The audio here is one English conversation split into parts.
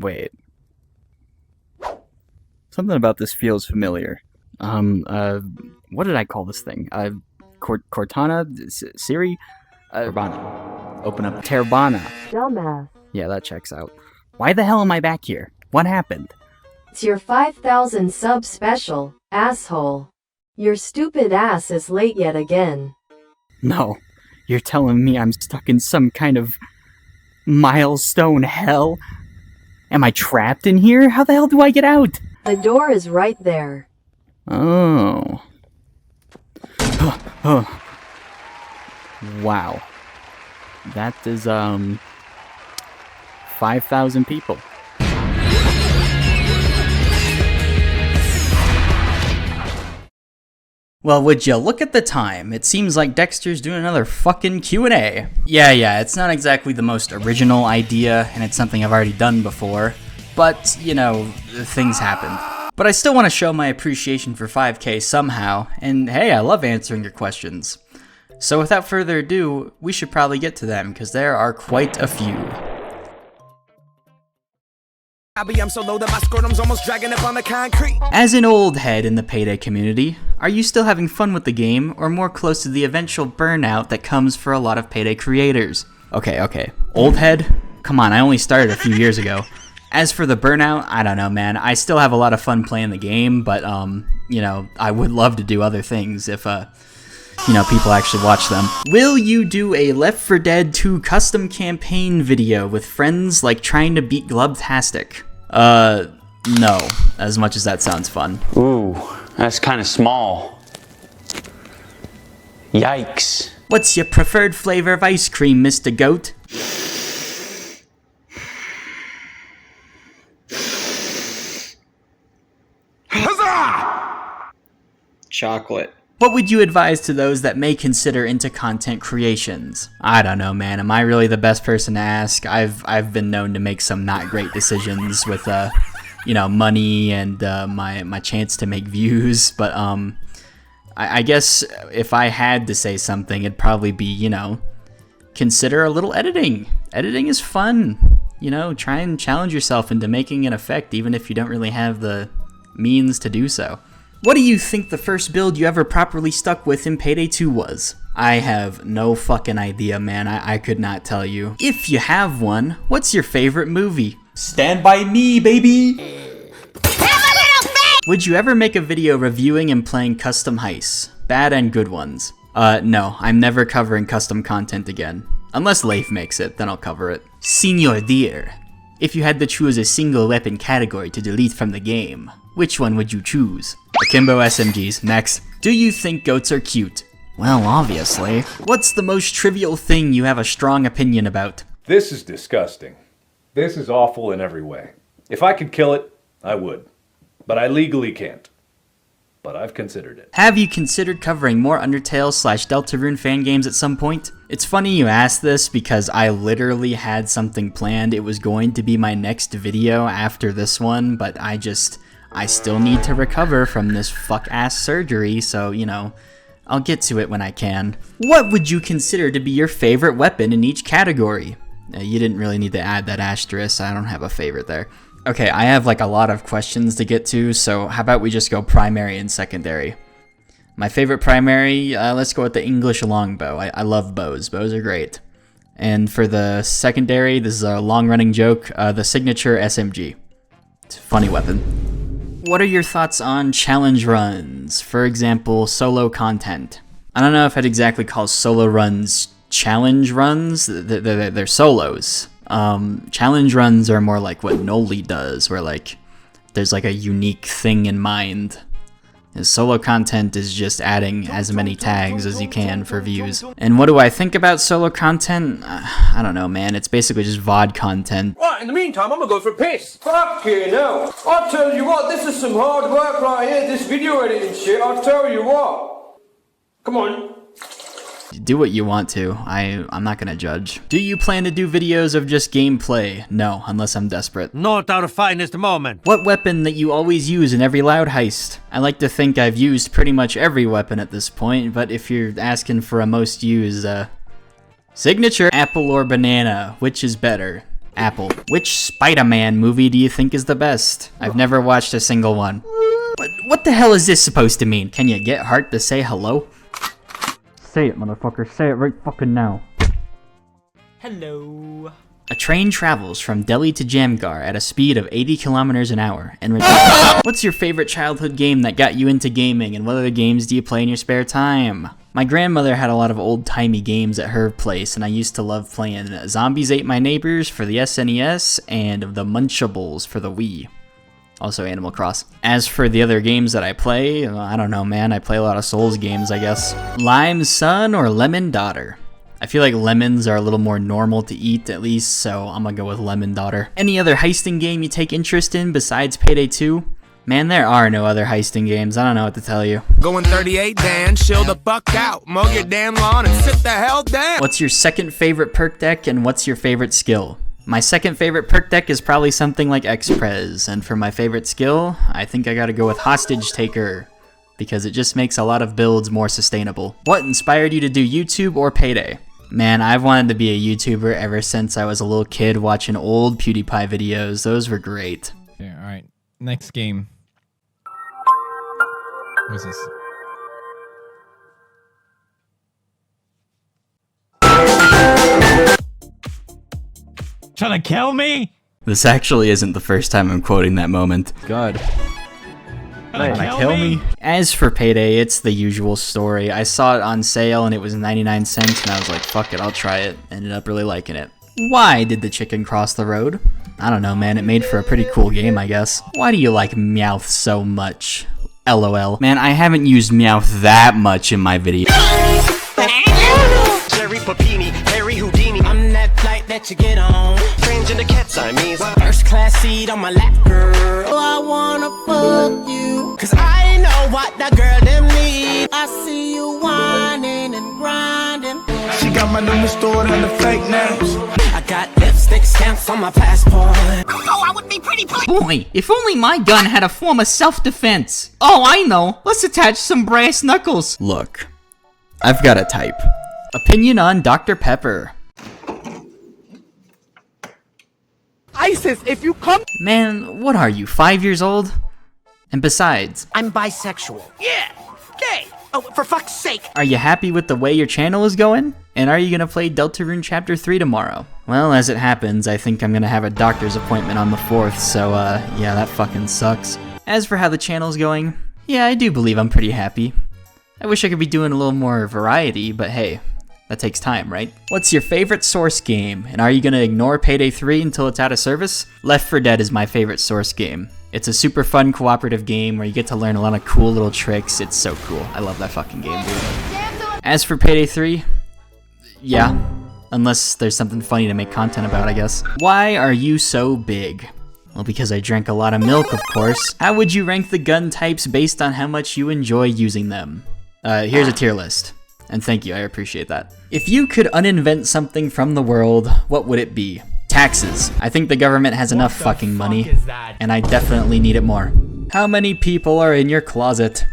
Wait. Something about this feels familiar. What did I call this thing? Cortana? Siri? Terbana. Open up. Terbana. Dumbass. Yeah, that checks out. Why the hell am I back here? What happened? It's your 5,000 sub special, asshole. Your stupid ass is late yet again. No, you're telling me I'm stuck in some kind of milestone hell? Am I trapped in here? How the hell do I get out? The door is right there. Oh. Wow. That is, 5,000 people. Well, would you look at the time? It seems like Dexter's doing another fucking Q&A. Yeah, it's not exactly the most original idea, and it's something I've already done before, but, you know, things happen. But I still want to show my appreciation for 5K somehow, and hey, I love answering your questions. So without further ado, we should probably get to them, because there are quite a few. I'm so low that my scrotum's almost dragging up on the concrete. As an old head in the Payday community, are you still having fun with the game, or more close to the eventual burnout that comes for a lot of Payday creators? Okay. Old head? Come on, I only started a few years ago. As for the burnout, I don't know, man. I still have a lot of fun playing the game, but, you know, I would love to do other things if, you know, people actually watch them. Will you do a Left 4 Dead 2 custom campaign video with friends like trying to beat Glubtastic? No. As much as that sounds fun. Ooh, that's kind of small. Yikes. What's your preferred flavor of ice cream, Mr. Goat? Huzzah! Chocolate. What would you advise to those that may consider into content creations? I don't know, man. Am I really the best person to ask? I've been known to make some not great decisions with, you know, money and my chance to make views. But I guess if I had to say something, it'd probably be, you know, consider a little editing. Editing is fun. You know, try and challenge yourself into making an effect, even if you don't really have the means to do so. What do you think the first build you ever properly stuck with in Payday 2 was? I have no fucking idea, man. I could not tell you. If you have one, what's your favorite movie? Stand By Me, baby! Would you ever make a video reviewing and playing custom heists? Bad and good ones. No, I'm never covering custom content again. Unless Leif makes it, then I'll cover it. Senior Deer. If you had to choose a single weapon category to delete from the game, which one would you choose? Akimbo SMGs, next. Do you think goats are cute? Well, obviously. What's the most trivial thing you have a strong opinion about? This is disgusting. This is awful in every way. If I could kill it, I would. But I legally can't. But I've considered it. Have you considered covering more Undertale/Deltarune fan games at some point? It's funny you asked this because I literally had something planned. It was going to be my next video after this one, but I still need to recover from this fuck-ass surgery, so, you know, I'll get to it when I can. What would you consider to be your favorite weapon in each category? You didn't really need to add that asterisk. I don't have a favorite there. Okay, I have like a lot of questions to get to, so how about we just go primary and secondary? My favorite primary, let's go with the English longbow. I love bows. Bows are great. And for the secondary, this is a long-running joke, the signature SMG. It's a funny weapon. What are your thoughts on challenge runs? For example, solo content. I don't know if I'd exactly call solo runs challenge runs. They're solos. Challenge runs are more like what Noli does, where like there's like a unique thing in mind. And solo content is just adding as many tags as you can for views. And what do I think about solo content? I don't know, man. It's basically just VOD content. Right, in the meantime, I'm gonna go for a piss. Fuck you, no. I'll tell you what, this is some hard work right here, this video editing shit, I'll tell you what. Come on. Do what you want to. I'm not gonna judge. Do you plan to do videos of just gameplay? No, unless I'm desperate. Not our finest moment. What weapon that you always use in every loud heist? I like to think I've used pretty much every weapon at this point, but if you're asking for a most used, signature, apple or banana, which is better? Apple. Which Spider-Man movie do you think is the best? I've never watched a single one. What the hell is this supposed to mean? Can you get Hart to say hello? Say it, motherfucker. Say it right fucking now. Hello. A train travels from Delhi to Jamgar at a speed of 80 kilometers an hour and What's your favorite childhood game that got you into gaming, and what other games do you play in your spare time? My grandmother had a lot of old-timey games at her place, and I used to love playing Zombies Ate My Neighbors for the SNES and the Munchables for the Wii. Also Animal Cross. As for the other games that I play, I don't know, man. I play a lot of Souls games, I guess. Lime Son or Lemon Daughter? I feel like lemons are a little more normal to eat, at least, so I'm gonna go with Lemon Daughter. Any other heisting game you take interest in besides Payday 2? Man, there are no other heisting games. I don't know what to tell you. Going 38, Dan, chill the fuck out. Mow your damn lawn and sit the hell down. What's your second favorite perk deck, and what's your favorite skill? My second favorite perk deck is probably something like X-Prez, and for my favorite skill, I think I gotta go with Hostage Taker, because it just makes a lot of builds more sustainable. What inspired you to do YouTube or Payday? Man, I've wanted to be a YouTuber ever since I was a little kid watching old PewDiePie videos. Those were great. Yeah, alright. Next game. What is this? Trying to kill me? This actually isn't the first time I'm quoting that moment. God. Kill me? As for Payday, it's the usual story. I saw it on sale and it was 99 cents and I was like, fuck it, I'll try it. Ended up really liking it. Why did the chicken cross the road? I don't know, man, it made for a pretty cool game, I guess. Why do you like Meowth so much? LOL. Man, I haven't used Meowth that much in my video. Jerry Papini, Harry Houdini. I'm that flight that you get on. Transgender cat Siamese. First class seat on my lap, girl. I wanna fuck you. Cause I know what that girl them need. I see you whining and grinding. She got my number stored on the fake nails. I got lipstick stamps on my passport. Oh, I would be pretty pleased. Boy, if only my gun had a form of self-defense. Oh, I know. Let's attach some brass knuckles. Look, I've got a type. Opinion on Dr. Pepper. ISIS, if you come. Man, what are you, 5 years old? And besides, I'm bisexual. Yeah, gay. Oh, for fuck's sake. are you happy with the way your channel is going? And are you gonna play Deltarune Chapter 3 tomorrow? Well, as it happens, I think I'm gonna have a doctor's appointment on the 4th, so yeah, that fucking sucks. As for how the channel's going, yeah, I do believe I'm pretty happy. I wish I could be doing a little more variety, but hey, that takes time, right? What's your favorite Source game? And are you gonna ignore Payday 3 until it's out of service? Left 4 Dead is my favorite Source game. It's a super fun cooperative game where you get to learn a lot of cool little tricks. It's so cool. I love that fucking game, dude. As for Payday 3, yeah. Unless there's something funny to make content about, I guess. Why are you so big? Well, because I drank a lot of milk, of course. How would you rank the gun types based on how much you enjoy using them? Here's a tier list. And thank you, I appreciate that. If you could uninvent something from the world, what would it be? Taxes. I think the government has enough fucking money, and I definitely need it more. How many people are in your closet?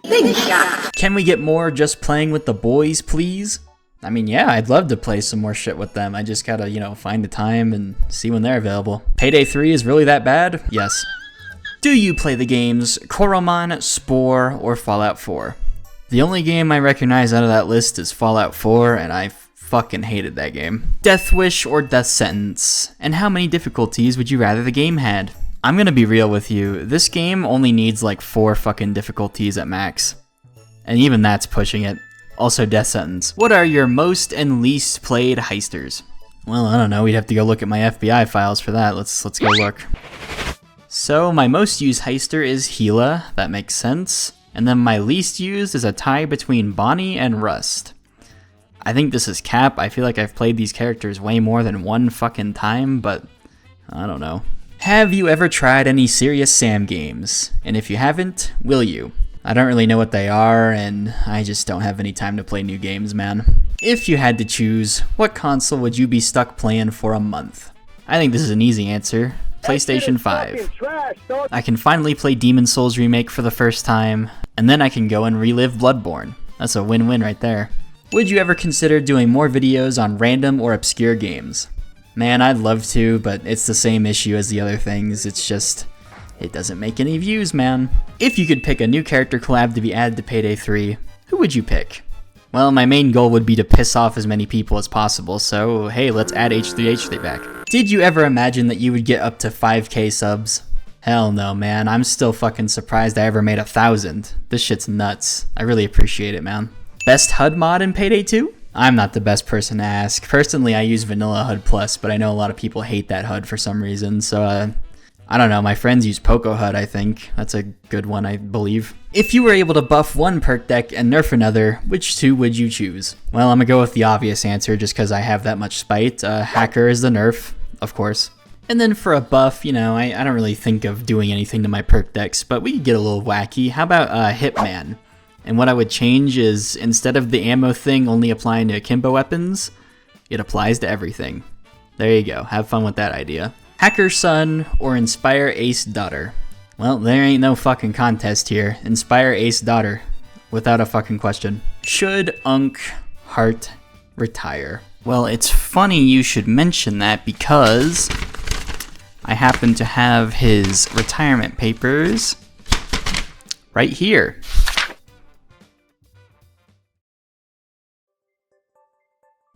Big shot. Can we get more just playing with the boys, please? I mean, yeah, I'd love to play some more shit with them. I just gotta, you know, find the time and see when they're available. Payday 3 is really that bad? Yes. Do you play the games Koromon, Spore, or Fallout 4? The only game I recognize out of that list is Fallout 4, and I fucking hated that game. Death Wish or Death Sentence? And how many difficulties would you rather the game had? I'm gonna be real with you, this game only needs like 4 fucking difficulties at max. And even that's pushing it. Also Death Sentence. What are your most and least played heisters? Well, I don't know, we'd have to go look at my FBI files for that. Let's go look. So my most used heister is Gila, that makes sense. And then my least used is a tie between Bonnie and Rust. I think this is cap. I feel like I've played these characters way more than one fucking time, but I don't know. Have you ever tried any Serious Sam games? And if you haven't, will you? I don't really know what they are, and I just don't have any time to play new games, man. If you had to choose, what console would you be stuck playing for a month? I think this is an easy answer. PlayStation 5. I can finally play Demon's Souls Remake for the first time, and then I can go and relive Bloodborne. That's a win-win right there. Would you ever consider doing more videos on random or obscure games? Man, I'd love to, but it's the same issue as the other things. It's just, it doesn't make any views, man. If you could pick a new character collab to be added to Payday 3, who would you pick? Well, my main goal would be to piss off as many people as possible, so hey, let's add H3H3 back. Did you ever imagine that you would get up to 5k subs? Hell no, man. I'm still fucking surprised I ever made 1,000. This shit's nuts. I really appreciate it, man. Best HUD mod in Payday 2? I'm not the best person to ask. Personally, I use Vanilla HUD Plus, but I know a lot of people hate that HUD for some reason, so I don't know, my friends use Poco HUD, I think. That's a good one, I believe. If you were able to buff one perk deck and nerf another, which two would you choose? Well, I'm gonna go with the obvious answer just because I have that much spite. Hacker is the nerf, of course. And then for a buff, you know, I don't really think of doing anything to my perk decks, but we could get a little wacky. How about Hitman? And what I would change is, instead of the ammo thing only applying to akimbo weapons, it applies to everything. There you go, have fun with that idea. Hacker Son or Inspire Ace Daughter? Well, there ain't no fucking contest here. Inspire Ace Daughter, without a fucking question. Should Unk Hart retire? Well, it's funny you should mention that because I happen to have his retirement papers right here.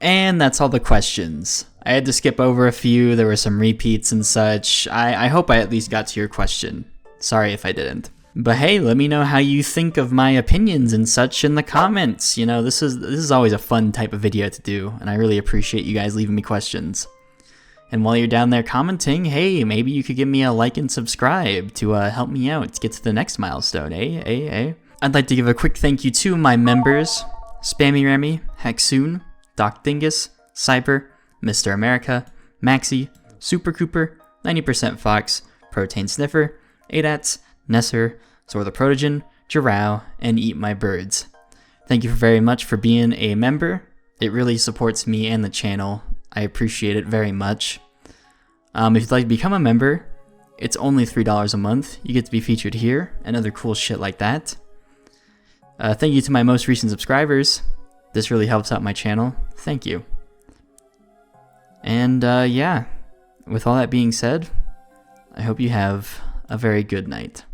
And that's all the questions. I had to skip over a few, there were some repeats and such. I hope I at least got to your question. Sorry if I didn't. But hey, let me know how you think of my opinions and such in the comments. You know, this is always a fun type of video to do, and I really appreciate you guys leaving me questions. And while you're down there commenting, hey, maybe you could give me a like and subscribe to help me out to get to the next milestone, eh? I'd like to give a quick thank you to my members, Spammy Remy, Hexoon, Doc Dingus, Cyber, Mr. America, Maxi, Super Cooper, 90% Fox, Protein Sniffer, Adats, Nesser, Zor the Protogen, Jirao, and Eat My Birds. Thank you very much for being a member. It really supports me and the channel. I appreciate it very much. If you'd like to become a member, it's only $3 a month. You get to be featured here and other cool shit like that. Thank you to my most recent subscribers. This really helps out my channel. Thank you. And yeah, with all that being said, I hope you have a very good night.